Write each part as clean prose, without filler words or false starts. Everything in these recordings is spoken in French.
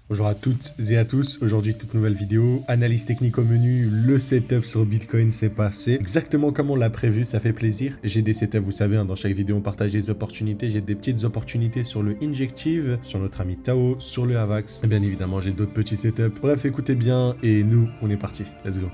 Bonjour à toutes et à tous, aujourd'hui toute nouvelle vidéo, analyse technique au menu, le setup sur Bitcoin s'est passé exactement comme on l'a prévu, ça fait plaisir. J'ai des setups, vous savez, dans chaque vidéo on partage des opportunités, j'ai des petites opportunités sur le Injective, sur notre ami Tao, sur le Avax, et bien évidemment j'ai d'autres petits setups. Bref, écoutez bien et nous on est parti, let's go.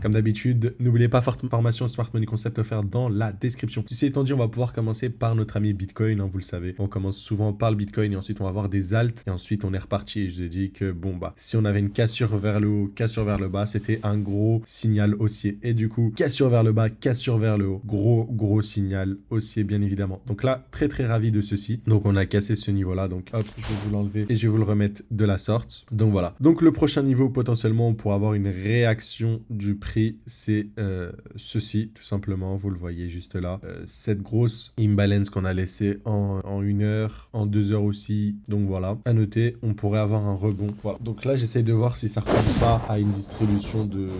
Comme d'habitude, n'oubliez pas formation Smart Money Concept offert dans la description. Ceci étant dit, on va pouvoir commencer par notre ami Bitcoin, vous le savez. On commence souvent par le Bitcoin et ensuite on va avoir des alts et ensuite on est reparti. Et je vous ai dit que bon bah, si on avait une cassure vers le haut, cassure vers le bas, c'était un gros signal haussier. Et du coup, cassure vers le bas, cassure vers le haut, gros signal haussier bien évidemment. Donc là, très ravi de ceci. Donc on a cassé ce niveau-là, donc hop, je vais vous l'enlever et je vais vous le remettre de la sorte. Donc voilà. Donc le prochain niveau, potentiellement, on pourra avoir une réaction du prix. C'est ceci, tout simplement, vous le voyez juste là. Cette grosse imbalance qu'on a laissée en 1 heure, en 2 heures aussi. Donc voilà, à noter, on pourrait avoir un rebond. Voilà. Donc là, j'essaie de voir si ça ne ressemble pas à une distribution de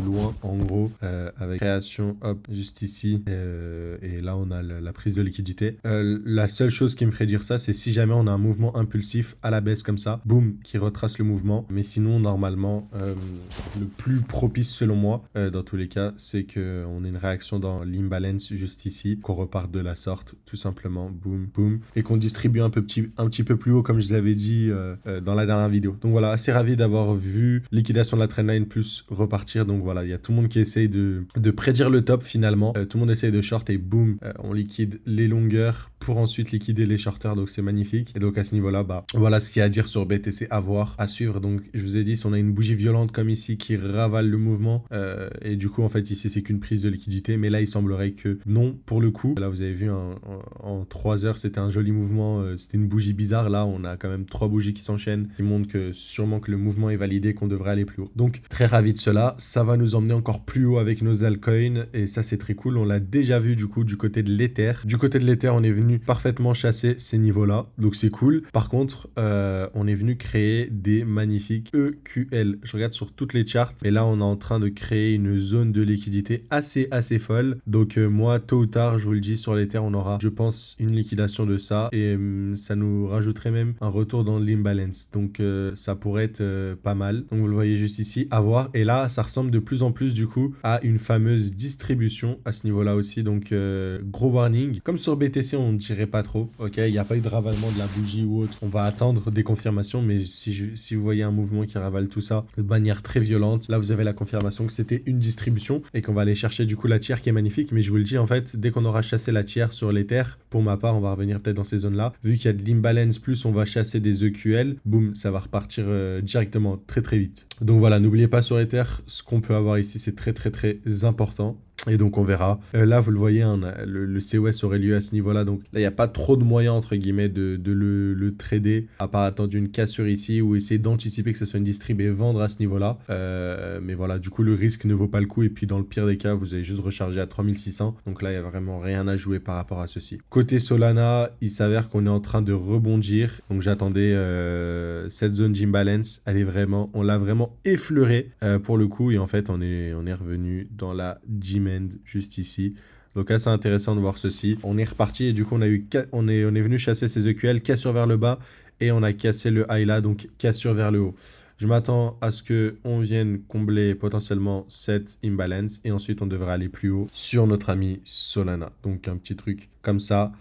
loin, en gros, avec création, hop, juste ici. Et là, on a la prise de liquidité. La seule chose qui me ferait dire ça, c'est si jamais on a un mouvement impulsif à la baisse comme ça, boum, qui retrace le mouvement. Mais sinon, normalement, le plus propice selon moi, dans tous les cas, c'est qu'on ait une réaction dans l'imbalance juste ici, qu'on reparte de la sorte, tout simplement, boum, boum, et qu'on distribue un petit peu plus haut, comme je vous avais dit dans la dernière vidéo. Donc voilà, assez ravi d'avoir vu liquidation de la trendline plus repartir. Donc voilà, il y a tout le monde qui essaye de prédire le top finalement. Tout le monde essaye de short et boum, on liquide les longueurs pour ensuite liquider les shorters, donc c'est magnifique. Et donc à ce niveau-là, bah voilà ce qu'il y a à dire sur BTC, à voir, à suivre. Donc je vous ai dit, si on a une bougie violente comme ici qui ravale le mouvement, et du coup en fait ici c'est qu'une prise de liquidité, mais là il semblerait que non pour le coup. Là vous avez vu en 3 heures c'était un joli mouvement, c'était une bougie bizarre. Là on a quand même 3 bougies qui s'enchaînent, qui montrent que sûrement que le mouvement est validé, qu'on devrait aller plus haut. Donc très ravi de cela, ça va nous emmener encore plus haut avec nos altcoins et ça c'est très cool. On l'a déjà vu du coup du côté de l'Ether. Du côté de l'Ether on est venu parfaitement chasser ces niveaux là, donc c'est cool. Par contre on est venu créer des magnifiques EQL. Je regarde sur toutes les charts et là on est en train de créer une zone de liquidité assez folle. Donc moi tôt ou tard, je vous le dis, sur l'Ether on aura, je pense, une liquidation de ça et ça nous rajouterait même un retour dans l'imbalance. Donc ça pourrait être pas mal. Donc vous le voyez juste ici, à voir. Et là ça ressemble de plus en plus du coup à une fameuse distribution à ce niveau là aussi. Donc gros warning. Comme sur BTC on ne dirait pas trop, ok, il n'y a pas eu de ravalement de la bougie ou autre. On va attendre des confirmations, mais si vous voyez un mouvement qui ravale tout ça de manière très violente, là vous avez la confirmation que c'était une distribution et qu'on va aller chercher du coup la tiers qui est magnifique. Mais je vous le dis, en fait, dès qu'on aura chassé la tiers sur l'Ether, pour ma part on va revenir peut-être dans ces zones là, vu qu'il y a de l'imbalance plus on va chasser des EQL, boum, ça va repartir directement très vite. Donc voilà, n'oubliez pas sur Ether, ce qu'on peut avoir ici c'est très important. Et donc on verra. Là vous le voyez, hein, le COS aurait lieu à ce niveau là, donc là il n'y a pas trop de moyens entre guillemets de le trader, à part attendre une cassure ici ou essayer d'anticiper que ce soit une distrib et vendre à ce niveau là. Mais voilà, du coup le risque ne vaut pas le coup, et puis dans le pire des cas vous allez juste recharger à 3600, donc là il n'y a vraiment rien à jouer par rapport à ceci. Côté Solana, il s'avère qu'on est en train de rebondir, donc j'attendais cette zone d'imbalance, elle est vraiment, on l'a vraiment effleuré pour le coup, et en fait on est revenu dans la demand juste ici. Donc assez intéressant de voir ceci. On est reparti et du coup on est venu chasser ces EQL, cassure vers le bas, et on a cassé le high là, donc cassure vers le haut. Je m'attends à ce qu'on vienne combler potentiellement cette imbalance et ensuite on devrait aller plus haut sur notre ami Solana. Donc un petit truc comme ça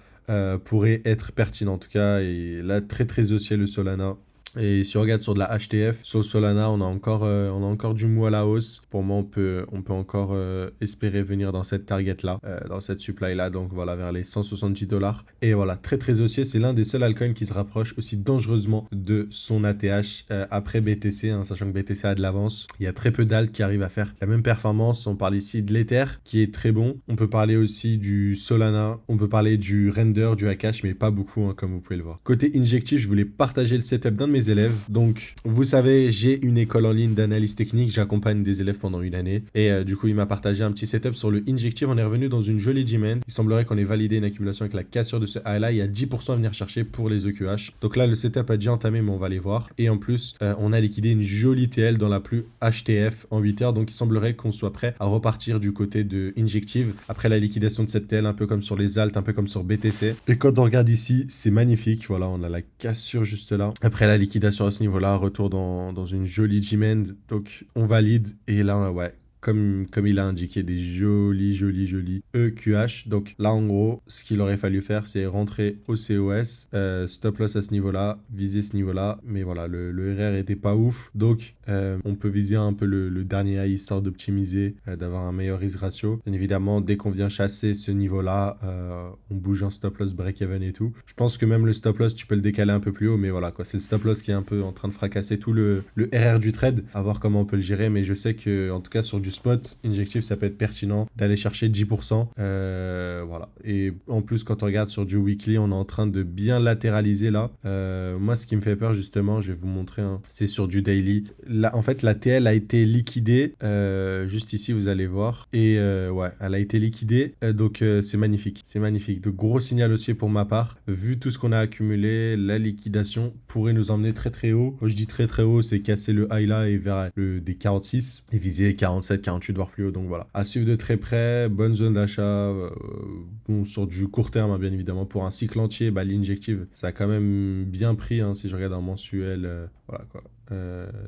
pourrait être pertinent en tout cas. Et là très haussier le Solana. Et si on regarde sur de la HTF, sur le Solana, on a encore du mou à la hausse. Pour moi, on peut encore espérer venir dans cette target-là, dans cette supply-là. Donc voilà, vers les 170 $. Et voilà, très haussier. C'est l'un des seuls altcoins qui se rapproche aussi dangereusement de son ATH après BTC, hein, sachant que BTC a de l'avance. Il y a très peu d'alt qui arrivent à faire la même performance. On parle ici de l'Ether, qui est très bon. On peut parler aussi du Solana. On peut parler du Render, du Akash, mais pas beaucoup, hein, comme vous pouvez le voir. Côté Injective, je voulais partager le setup d'un de mes mes élèves. Donc, vous savez, j'ai une école en ligne d'analyse technique. J'accompagne des élèves pendant une année. Et du coup, il m'a partagé un petit setup sur le Injective. On est revenu dans une jolie G-Man. Il semblerait qu'on ait validé une accumulation avec la cassure de ce high-là. Il y a 10% à venir chercher pour les EQH. Donc là, le setup a déjà entamé, mais on va les voir. Et en plus, on a liquidé une jolie TL dans la plus HTF en 8 heures. Donc, il semblerait qu'on soit prêt à repartir du côté de Injective après la liquidation de cette TL, un peu comme sur les alt, un peu comme sur BTC. Et quand on regarde ici, c'est magnifique. Voilà, on a la cassure juste là. Après la liquidation à ce niveau-là, retour dans une jolie G-Man. Donc, on valide. Et là, ouais. Comme il a indiqué, des jolis EQH. Donc là, en gros, ce qu'il aurait fallu faire, c'est rentrer au COS, stop loss à ce niveau-là, viser ce niveau-là. Mais voilà, le RR était pas ouf. Donc, on peut viser un peu le dernier high, histoire d'optimiser, d'avoir un meilleur risk ratio. Bien évidemment, dès qu'on vient chasser ce niveau-là, on bouge un stop loss break-even et tout. Je pense que même le stop loss, tu peux le décaler un peu plus haut. Mais voilà, quoi, c'est le stop loss qui est un peu en train de fracasser tout le RR du trade. À voir comment on peut le gérer. Mais je sais que, en tout cas, sur du spot, Injective, ça peut être pertinent d'aller chercher 10%. Voilà. Et en plus, quand on regarde sur du weekly, on est en train de bien latéraliser là. Moi, ce qui me fait peur, justement, je vais vous montrer, hein, c'est sur du daily. Là, en fait, la TL a été liquidée. Juste ici, vous allez voir. Et ouais, elle a été liquidée. Donc, c'est magnifique. C'est magnifique. De gros signal haussier pour ma part. Vu tout ce qu'on a accumulé, la liquidation pourrait nous emmener très très haut. Quand je dis très très haut, c'est casser le high là et vers des 46 et viser 47, 48 voire plus haut. Donc voilà, à suivre de très près. Bonne zone d'achat, bon, sur du court terme, hein, bien évidemment. Pour un cycle entier, bah, l'Injective, ça a quand même bien pris, hein, si je regarde en mensuel. Voilà quoi.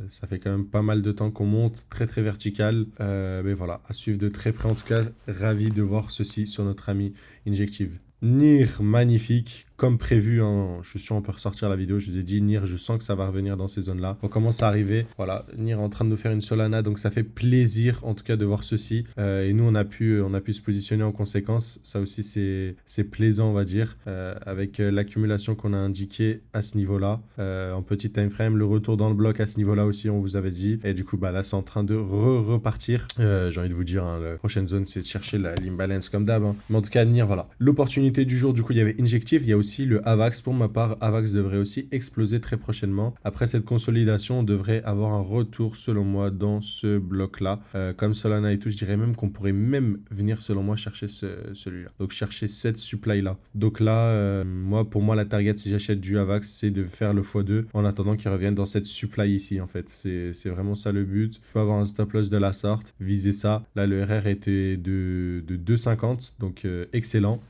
Ça fait quand même pas mal de temps qu'on monte, très très vertical. Mais voilà, à suivre de très près. En tout cas, ravi de voir ceci sur notre ami Injective. NIR, magnifique, comme prévu, hein. Je suis sûr on peut ressortir la vidéo, je vous ai dit NIR, je sens que ça va revenir dans ces zones-là. On commence à arriver, voilà, NIR est en train de nous faire une Solana, donc ça fait plaisir en tout cas de voir ceci. Et nous on a pu se positionner en conséquence, ça aussi c'est plaisant on va dire, avec l'accumulation qu'on a indiquée à ce niveau-là, en petit time frame, le retour dans le bloc à ce niveau-là aussi on vous avait dit, et du coup bah là c'est en train de repartir. J'ai envie de vous dire, hein, la prochaine zone c'est de chercher l'imbalance comme d'hab, hein. Mais en tout cas NIR, voilà. L'opportunité du jour, du coup, il y avait Injective, il y a aussi le AVAX. Pour ma part, AVAX devrait aussi exploser très prochainement. Après cette consolidation, on devrait avoir un retour, selon moi, dans ce bloc-là. Comme Solana et tout, je dirais même qu'on pourrait même venir, selon moi, chercher celui-là. Donc, chercher cette supply-là. Donc là, pour moi, la target, si j'achète du AVAX, c'est de faire le x2 en attendant qu'il revienne dans cette supply ici, en fait. C'est vraiment ça le but. Tu peux avoir un stop loss de la sorte, viser ça. Là, le RR était de 2,50, donc excellent.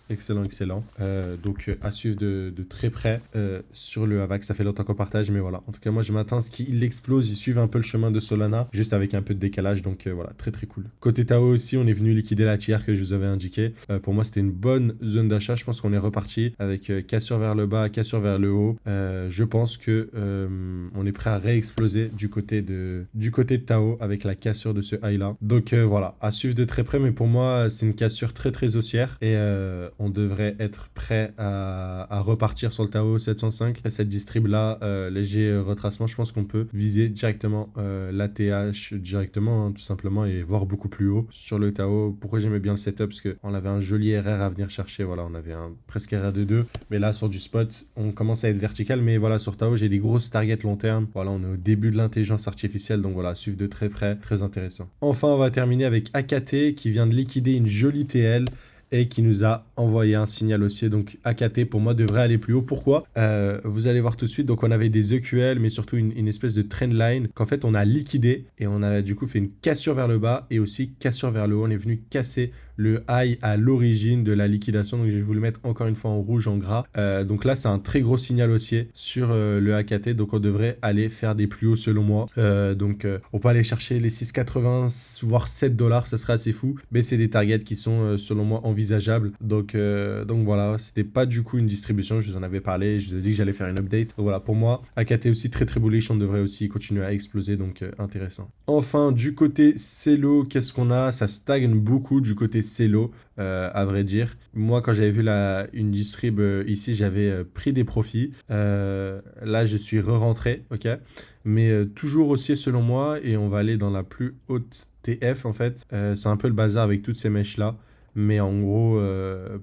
Donc à suivre de très près sur le AVAX. Ça fait longtemps qu'on partage, mais voilà. En tout cas, moi je m'attends à ce qu'il explose, il suive un peu le chemin de Solana, juste avec un peu de décalage. Donc voilà, très très cool. Côté Tao aussi, on est venu liquider la tiers que je vous avais indiqué. Pour moi, c'était une bonne zone d'achat. Je pense qu'on est reparti avec cassure vers le bas, cassure vers le haut. Je pense que on est prêt à réexploser du côté de Tao avec la cassure de ce high là. Donc voilà, à suivre de très près, mais pour moi, c'est une cassure très très haussière et on devrait être prêt à repartir sur le Tao 705. Après cette distrib là, léger retracement, je pense qu'on peut viser directement l'ATH directement, hein, tout simplement, et voir beaucoup plus haut sur le Tao. Pourquoi j'aimais bien le setup? Parce qu'on avait un joli RR à venir chercher, voilà, on avait un presque RR de 2, mais là sur du spot, on commence à être vertical, mais voilà, sur Tao, j'ai des grosses targets long terme. Voilà, on est au début de l'intelligence artificielle, donc voilà, suivre de très près, très intéressant. Enfin, on va terminer avec AKT qui vient de liquider une jolie TL et qui nous a envoyé un signal haussier. Donc AKT pour moi devrait aller plus haut. Pourquoi? Vous allez voir tout de suite. Donc on avait des EQL, mais surtout une espèce de trendline qu'en fait on a liquidé et on a du coup fait une cassure vers le bas et aussi cassure vers le haut. On est venu casser le high à l'origine de la liquidation. Donc je vais vous le mettre encore une fois en rouge, en gras. Donc là c'est un très gros signal haussier sur le AKT. Donc on devrait aller faire des plus hauts selon moi. Donc on peut aller chercher les 6,80 voire 7 $. Ça serait assez fou. Mais c'est des targets qui sont selon moi envisageables. Donc voilà, c'était pas du coup une distribution. Je vous en avais parlé. Je vous ai dit que j'allais faire une update. Donc voilà, pour moi AKT aussi très très bullish. On devrait aussi continuer à exploser. Donc intéressant. Enfin du côté Celo, qu'est-ce qu'on a? Ça stagne beaucoup du côté Celo, à vrai dire. Moi, quand j'avais vu une distrib ici, j'avais pris des profits. Là, je suis re-rentré, ok. Mais toujours haussier selon moi, et on va aller dans la plus haute TF en fait. C'est un peu le bazar avec toutes ces mèches là. Mais en gros,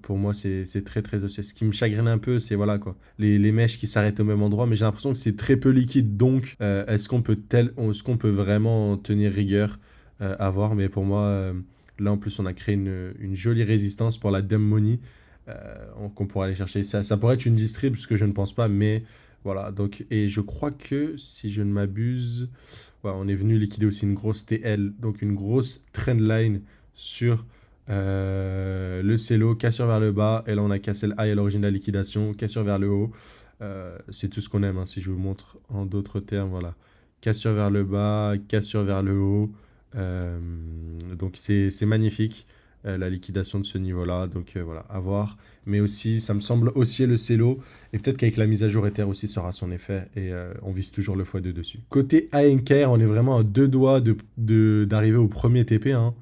pour moi, c'est très très OC. Ce qui me chagrine un peu, c'est voilà quoi, les mèches qui s'arrêtent au même endroit, mais j'ai l'impression que c'est très peu liquide. Donc, est-ce qu'on peut vraiment tenir rigueur à voir? Mais pour moi, là en plus, on a créé une jolie résistance pour la Dumb Money qu'on pourrait aller chercher. Ça pourrait être une distrib, ce que je ne pense pas, mais voilà. Donc, et je crois que si je ne m'abuse, ouais, on est venu liquider aussi une grosse TL, donc une grosse trendline sur le cello, cassure vers le bas, et là on a cassé le high à l'origine de la liquidation, cassure vers le haut. C'est tout ce qu'on aime, hein, si je vous montre en d'autres termes, voilà. Cassure vers le bas, cassure vers le haut. Euh, donc c'est magnifique, la liquidation de ce niveau-là. Donc voilà, à voir. Mais aussi, ça me semble haussier le cello. Et peut-être qu'avec la mise à jour Ether aussi, ça aura son effet. Et on vise toujours le x2 dessus. Côté ANKR, on est vraiment à 2 doigts d'arriver au premier TP, hein.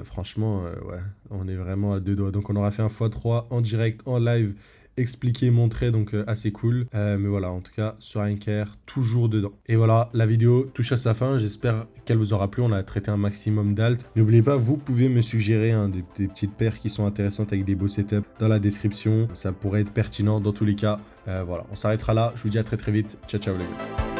Franchement, ouais, on est vraiment à 2 doigts. Donc on aura fait un x3 en direct, en live, expliqué, montré, donc assez cool. Mais voilà, en tout cas, sur Anker, toujours dedans. Et voilà, la vidéo touche à sa fin. J'espère qu'elle vous aura plu. On a traité un maximum d'alt. N'oubliez pas, vous pouvez me suggérer hein, des petites paires qui sont intéressantes avec des beaux setups dans la description. Ça pourrait être pertinent dans tous les cas. Voilà, on s'arrêtera là. Je vous dis à très très vite. Ciao, ciao les gars.